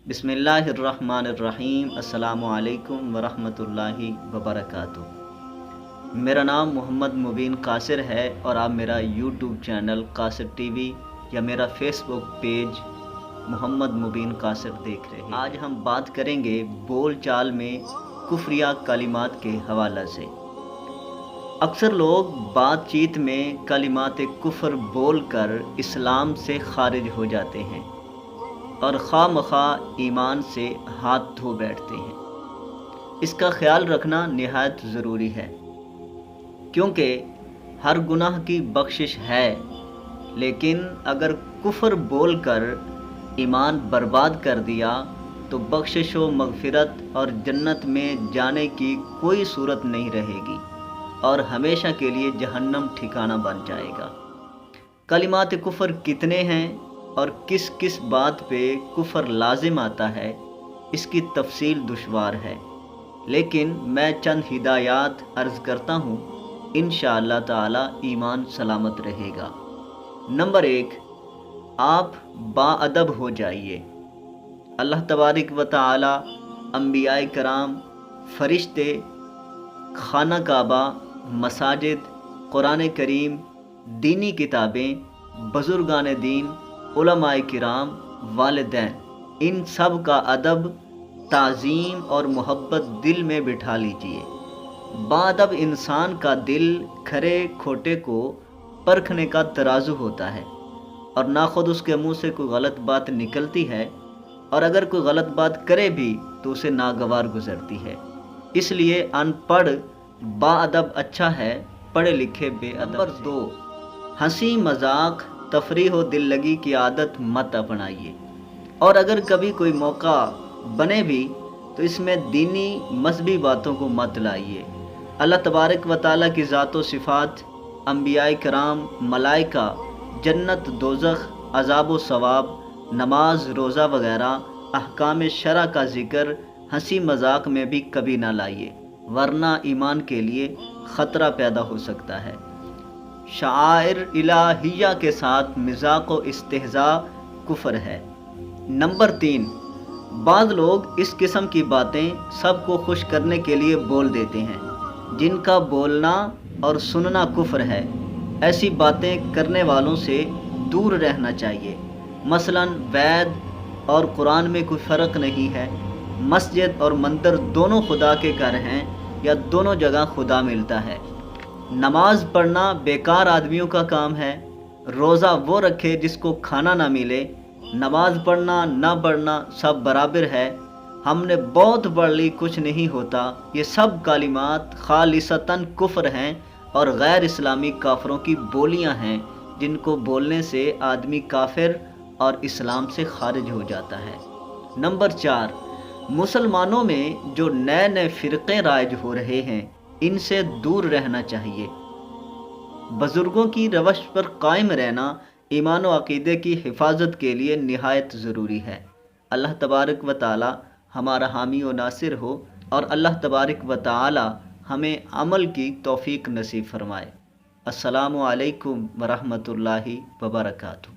बिस्मिल्लाहिर्रहमानिर्रहीम। अस्सलामु अलैकुम वरहमतुल्लाहि वबरकातुह। मेरा नाम मोहम्मद मुबीन कासिर है और आप मेरा यूट्यूब चैनल कासिर टीवी या मेरा फेसबुक पेज मोहम्मद मुबीन कासिर देख रहे हैं। आज हम बात करेंगे बोल चाल में कुफ्रिया कलिमात के हवाले से। अक्सर लोग बातचीत में कलिमात कुफ्र बोल कर इस्लाम से खारिज हो जाते हैं और खामखा ईमान से हाथ धो बैठते हैं। इसका ख्याल रखना निहायत ज़रूरी है, क्योंकि हर गुनाह की बख्शिश है, लेकिन अगर कुफ्र बोल कर ईमान बर्बाद कर दिया तो बख्शिश व मगफिरत और जन्नत में जाने की कोई सूरत नहीं रहेगी और हमेशा के लिए जहन्नम ठिकाना बन जाएगा। कलिमात कुफ्र कितने हैं और किस किस बात पे कुफ्र लाजिम आता है, इसकी तफसील दुश्वार है, लेकिन मैं चंद हिदायत अर्ज़ करता हूँ। इंशाअल्लाह ताला ईमान सलामत रहेगा। नंबर 1, आप बाअदब हो जाइए। अल्लाह तबारक व तआला, अंबिया कराम, फरिश्ते, खाना काबा, मसाजिद, कुरान करीम, दीनी किताबें, बुजुर्गान दीन, उलमाए किराम, वालिदैन, इन सब का अदब, ताज़ीम और मोहब्बत दिल में बिठा लीजिए। बाअदब इंसान का दिल खरे खोटे को परखने का तराजू होता है और ना खुद उसके मुंह से कोई गलत बात निकलती है, और अगर कोई गलत बात करे भी तो उसे नागवार गुजरती है। इसलिए अनपढ़ बाअदब अच्छा है, पढ़े लिखे बेअदब। नंबर 2, हंसी मजाक, तफरीह व दिल लगी की आदत मत अपनाइए, और अगर कभी कोई मौका बने भी तो इसमें दीनी मजहबी बातों को मत लाइए। अल्लाह तबारक व तआला की ज़ात व सिफ़ात, अंबिया कराम, मलाइका, जन्नत, दोज़ख, अज़ाब व सवाब, नमाज, रोज़ा वगैरह अहकाम शरा का ज़िक्र हंसी मजाक में भी कभी ना लाइए, वरना ईमान के लिए ख़तरा पैदा हो सकता है। शाइर इलाहिया के साथ मज़ाक व इस्तेहज़ा कुफ्र है। नंबर 3, बाद लोग इस किस्म की बातें सबको खुश करने के लिए बोल देते हैं, जिनका बोलना और सुनना कुफ्र है। ऐसी बातें करने वालों से दूर रहना चाहिए। मसलन वैद और कुरान में कोई फ़र्क नहीं है, मस्जिद और मंदिर दोनों खुदा के घर हैं या दोनों जगह खुदा मिलता है। नमाज पढ़ना बेकार आदमियों का काम है। रोज़ा वो रखे जिसको खाना ना मिले। नमाज पढ़ना ना पढ़ना सब बराबर है। हमने बहुत पढ़ ली, कुछ नहीं होता। ये सब कालिमात खालिसतन कुफ्र हैं और गैर इस्लामी काफरों की बोलियां हैं, जिनको बोलने से आदमी काफिर और इस्लाम से खारिज हो जाता है। नंबर 4, मुसलमानों में जो नए नए फ़िरक़े राइज हो रहे हैं, इनसे दूर रहना चाहिए। बुज़ुर्गों की रवश पर कायम रहना ईमान व अक़ीदे की हिफाजत के लिए निहायत ज़रूरी है। अल्लाह तबारक व तआला हमारा हामी व नासिर हो और अल्लाह तबारक व तआला हमें अमल की तौफ़ीक नसीब फरमाए। अस्सलामु अलैकुम व रहमतुल्लाहि व बरकातुहू।